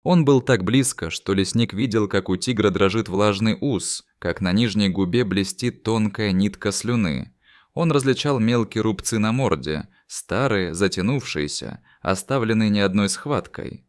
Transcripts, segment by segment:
Он был так близко, что лесник видел, как у тигра дрожит влажный ус, как на нижней губе блестит тонкая нитка слюны. Он различал мелкие рубцы на морде, старые, затянувшиеся, оставленные не одной схваткой.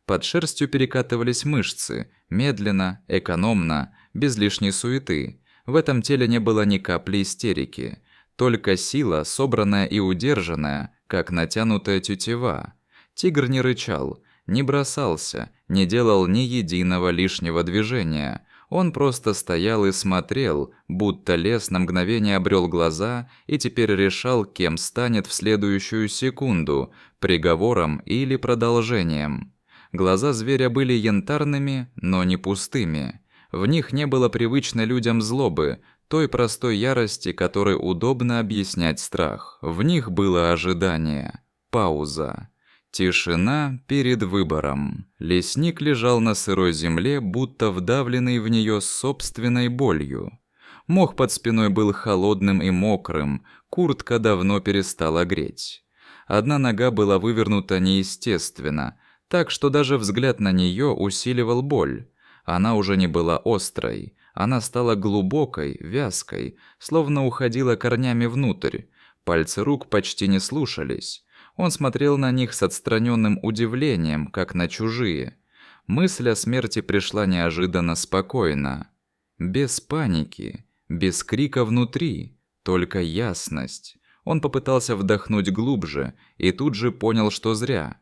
Под шерстью перекатывались мышцы, медленно, экономно, без лишней суеты. В этом теле не было ни капли истерики, только сила, собранная и удержанная, как натянутая тетива. Тигр не рычал, не бросался, не делал ни единого лишнего движения. Он просто стоял и смотрел, будто лес на мгновение обрел глаза и теперь решал, кем станет в следующую секунду, приговором или продолжением. Глаза зверя были янтарными, но не пустыми. В них не было привычной людям злобы, той простой ярости, которой удобно объяснять страх. В них было ожидание, пауза. Тишина перед выбором. Лесник лежал на сырой земле, будто вдавленный в нее собственной болью. Мох под спиной был холодным и мокрым, куртка давно перестала греть. Одна нога была вывернута неестественно, так что даже взгляд на нее усиливал боль. Она уже не была острой, она стала глубокой, вязкой, словно уходила корнями внутрь. Пальцы рук почти не слушались. Он смотрел на них с отстраненным удивлением, как на чужие. Мысль о смерти пришла неожиданно спокойно. Без паники, без крика внутри, только ясность. Он попытался вдохнуть глубже и тут же понял, что зря.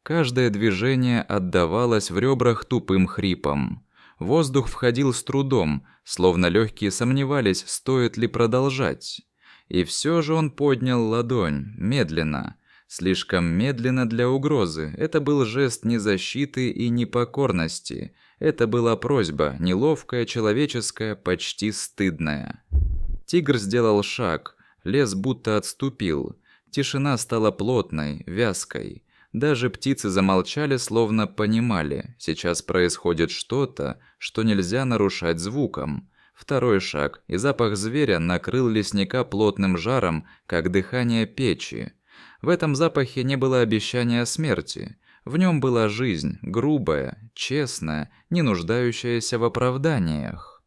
Каждое движение отдавалось в ребрах тупым хрипом. Воздух входил с трудом, словно легкие сомневались, стоит ли продолжать. И все же он поднял ладонь, медленно. Слишком медленно для угрозы. Это был жест не защиты и не покорности. Это была просьба, неловкая, человеческая, почти стыдная. Тигр сделал шаг, лес будто отступил. Тишина стала плотной, вязкой. Даже птицы замолчали, словно понимали, сейчас происходит что-то, что нельзя нарушать звуком. Второй шаг, и запах зверя накрыл лесника плотным жаром, как дыхание печи. В этом запахе не было обещания смерти. В нем была жизнь, грубая, честная, не нуждающаяся в оправданиях.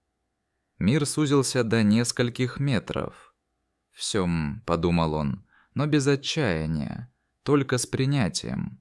Мир сузился до нескольких метров. «Всё», — подумал он, — «но без отчаяния, только с принятием».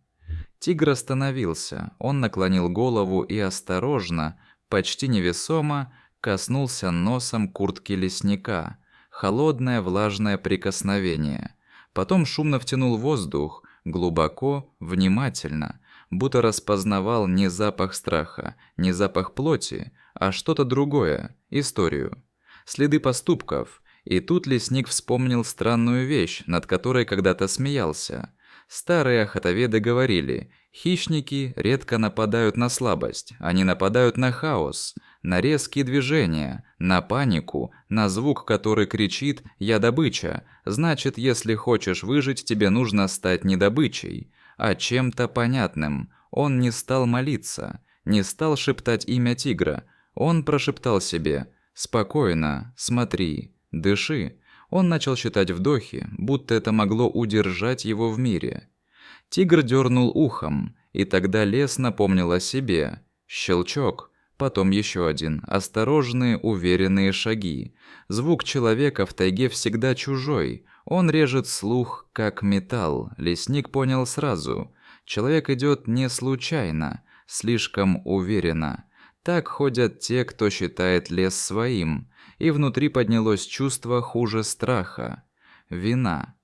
Тигр остановился, он наклонил голову и осторожно, почти невесомо, коснулся носом куртки лесника. Холодное влажное прикосновение. Потом шумно втянул воздух, глубоко, внимательно, будто распознавал не запах страха, не запах плоти, а что-то другое, историю. Следы поступков. И тут лесник вспомнил странную вещь, над которой когда-то смеялся. Старые охотоведы говорили, хищники редко нападают на слабость, они нападают на хаос, на резкие движения, на панику, на звук, который кричит «я добыча». Значит, если хочешь выжить, тебе нужно стать не добычей, а чем-то понятным. Он не стал молиться, не стал шептать имя тигра. Он прошептал себе «спокойно, смотри, дыши». Он начал считать вдохи, будто это могло удержать его в мире. Тигр дернул ухом, и тогда лес напомнил о себе. Щелчок, потом еще один, осторожные, уверенные шаги. Звук человека в тайге всегда чужой. Он режет слух, как металл. Лесник понял сразу. Человек идет не случайно, слишком уверенно. Так ходят те, кто считает лес своим. И внутри поднялось чувство хуже страха. Вина.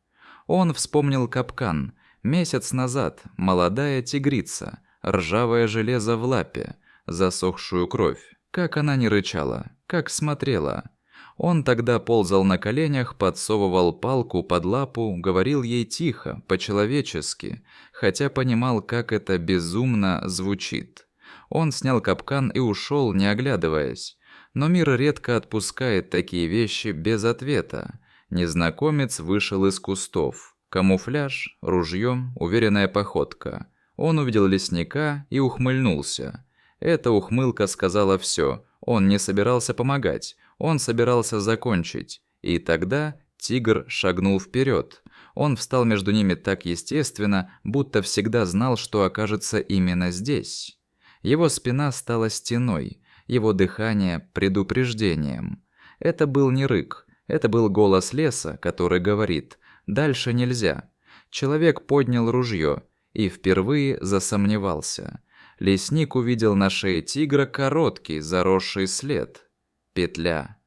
Он вспомнил капкан. Месяц назад молодая тигрица, ржавое железо в лапе, засохшую кровь. Как она не рычала, как смотрела. Он тогда ползал на коленях, подсовывал палку под лапу, говорил ей тихо, по-человечески, хотя понимал, как это безумно звучит. Он снял капкан и ушел, не оглядываясь. Но мир редко отпускает такие вещи без ответа. Незнакомец вышел из кустов. Камуфляж, ружье, уверенная походка. Он увидел лесника и ухмыльнулся. Эта ухмылка сказала все. Он не собирался помогать, он собирался закончить. И тогда тигр шагнул вперед. Он встал между ними так естественно, будто всегда знал, что окажется именно здесь. Его спина стала стеной, его дыхание – предупреждением. Это был не рык, это был голос леса, который говорит «дальше нельзя». Человек поднял ружье и впервые засомневался. Лесник увидел на шее тигра короткий, заросший след. Петля.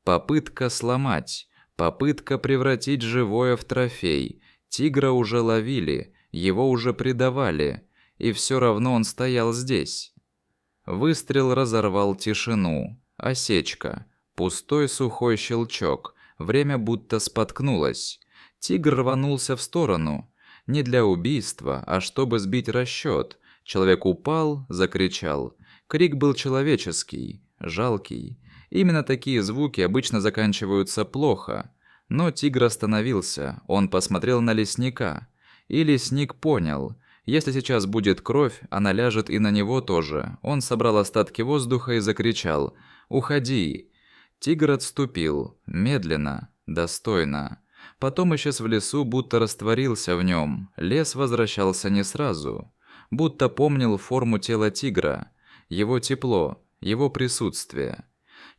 Попытка сломать. Попытка превратить живое в трофей. Тигра уже ловили, его уже предавали, и все равно он стоял здесь. Выстрел разорвал тишину. Осечка. Пустой сухой щелчок. Время будто споткнулось. Тигр рванулся в сторону. Не для убийства, а чтобы сбить расчет. Человек упал, закричал. Крик был человеческий, жалкий. Именно такие звуки обычно заканчиваются плохо. Но тигр остановился, он посмотрел на лесника. И лесник понял, если сейчас будет кровь, она ляжет и на него тоже. Он собрал остатки воздуха и закричал «Уходи!». Тигр отступил, медленно, достойно. Потом исчез в лесу, будто растворился в нем. Лес возвращался не сразу. Будто помнил форму тела тигра, его тепло, его присутствие.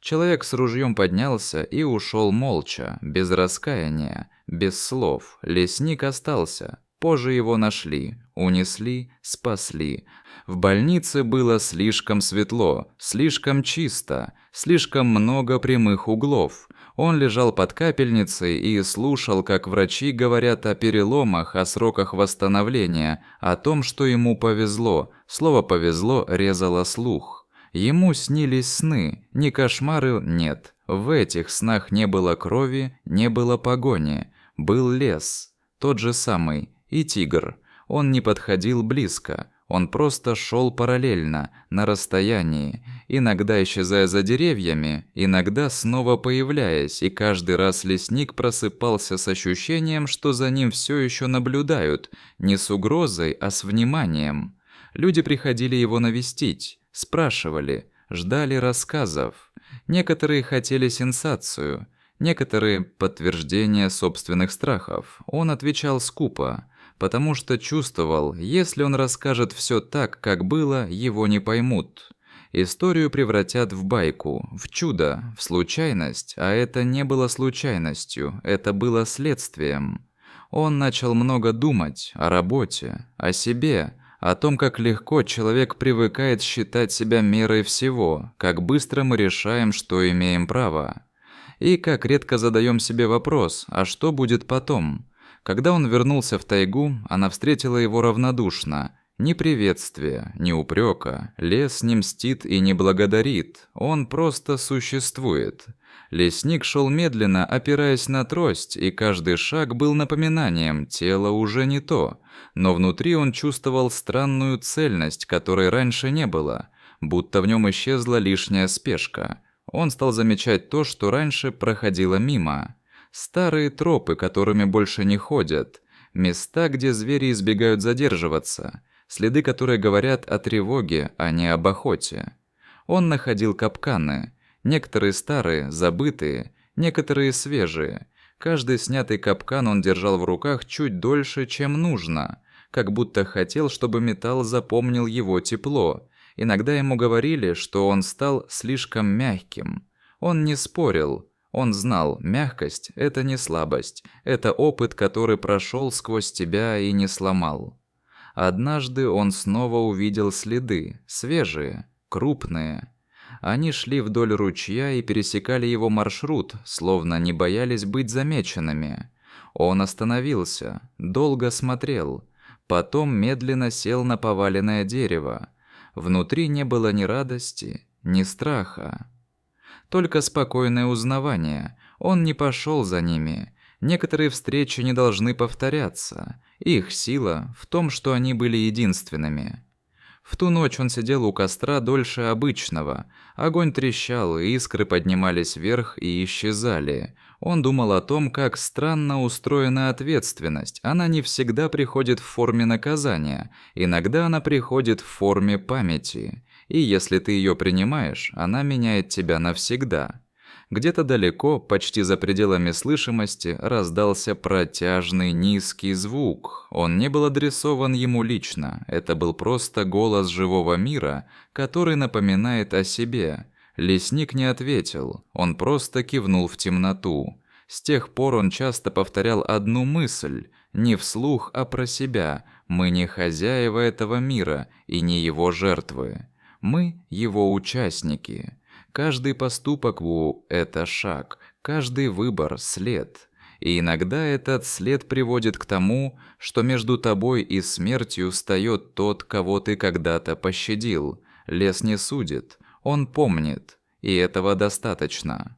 Человек с ружьем поднялся и ушел молча, без раскаяния, без слов. Лесник остался. Позже его нашли, унесли, спасли. В больнице было слишком светло, слишком чисто, слишком много прямых углов. Он лежал под капельницей и слушал, как врачи говорят о переломах, о сроках восстановления, о том, что ему повезло. Слово «повезло» резало слух. Ему снились сны, ни кошмары нет. В этих снах не было крови, не было погони. Был лес, тот же самый, и тигр. Он не подходил близко. Он просто шел параллельно, на расстоянии, иногда исчезая за деревьями, иногда снова появляясь, и каждый раз лесник просыпался с ощущением, что за ним все еще наблюдают, не с угрозой, а с вниманием. Люди приходили его навестить, спрашивали, ждали рассказов. Некоторые хотели сенсацию, некоторые – подтверждение собственных страхов. Он отвечал скупо. Потому что чувствовал, если он расскажет все так, как было, его не поймут. Историю превратят в байку, в чудо, в случайность, а это не было случайностью, это было следствием. Он начал много думать о работе, о себе, о том, как легко человек привыкает считать себя мерой всего, как быстро мы решаем, что имеем право. И как редко задаем себе вопрос, а что будет потом? Когда он вернулся в тайгу, она встретила его равнодушно. Ни приветствия, ни упрека. Лес не мстит и не благодарит. Он просто существует. Лесник шел медленно, опираясь на трость, и каждый шаг был напоминанием, тело уже не то. Но внутри он чувствовал странную цельность, которой раньше не было. Будто в нем исчезла лишняя спешка. Он стал замечать то, что раньше проходило мимо. Старые тропы, которыми больше не ходят, места, где звери избегают задерживаться, следы, которые говорят о тревоге, а не об охоте. Он находил капканы, некоторые старые, забытые, некоторые свежие. Каждый снятый капкан он держал в руках чуть дольше, чем нужно, как будто хотел, чтобы металл запомнил его тепло. Иногда ему говорили, что он стал слишком мягким. Он не спорил. Он знал, мягкость – это не слабость, это опыт, который прошел сквозь тебя и не сломал. Однажды он снова увидел следы, свежие, крупные. Они шли вдоль ручья и пересекали его маршрут, словно не боялись быть замеченными. Он остановился, долго смотрел, потом медленно сел на поваленное дерево. Внутри не было ни радости, ни страха. Только спокойное узнавание. Он не пошел за ними. Некоторые встречи не должны повторяться. Их сила в том, что они были единственными. В ту ночь он сидел у костра дольше обычного. Огонь трещал, и искры поднимались вверх и исчезали. Он думал о том, как странно устроена ответственность. Она не всегда приходит в форме наказания. Иногда она приходит в форме памяти. И если ты ее принимаешь, она меняет тебя навсегда. Где-то далеко, почти за пределами слышимости, раздался протяжный низкий звук. Он не был адресован ему лично, это был просто голос живого мира, который напоминает о себе. Лесник не ответил, он просто кивнул в темноту. С тех пор он часто повторял одну мысль, не вслух, а про себя: «Мы не хозяева этого мира и не его жертвы. Мы его участники». Каждый поступок это шаг, каждый выбор – след. И иногда этот след приводит к тому, что между тобой и смертью встает тот, кого ты когда-то пощадил. Лес не судит, он помнит, и этого достаточно.